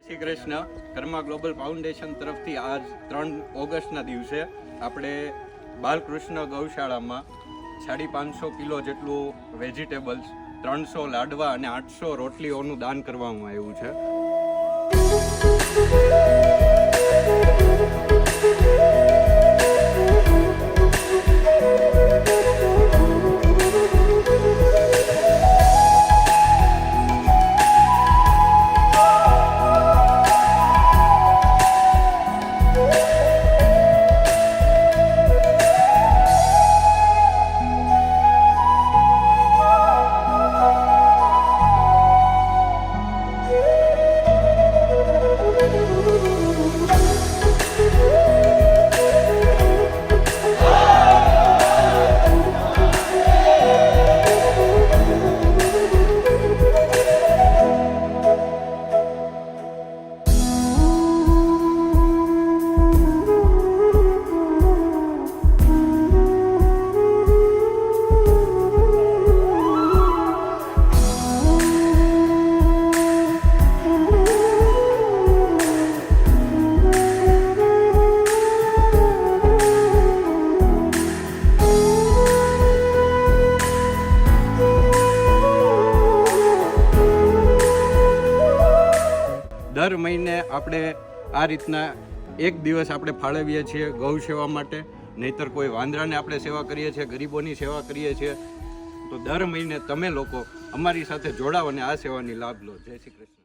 Shri Krishna. Karma global foundation તરફથી આજ 3 ઓગસ્ટના દિવસે આપણે બાલકૃષ્ણ ગૌશાળામાં 550 કિલો જેટલું વેજીટેબલ્સ, 300 લાડવા અને 800 રોટલીઓનું દાન કરવામાં આવ્યું છે. દર મહિને આપણે આ રીતના એક દિવસ આપણે ફાળવીએ છીએ ગૌ સેવા માટે, નહીંતર કોઈ વાંદરાને આપણે સેવા કરીએ છીએ, ગરીબોની સેવા કરીએ છીએ. તો દર મહિને તમે લોકો અમારી સાથે જોડાઓ અને આ સેવાની લાભ લો. જય શ્રી કૃષ્ણ.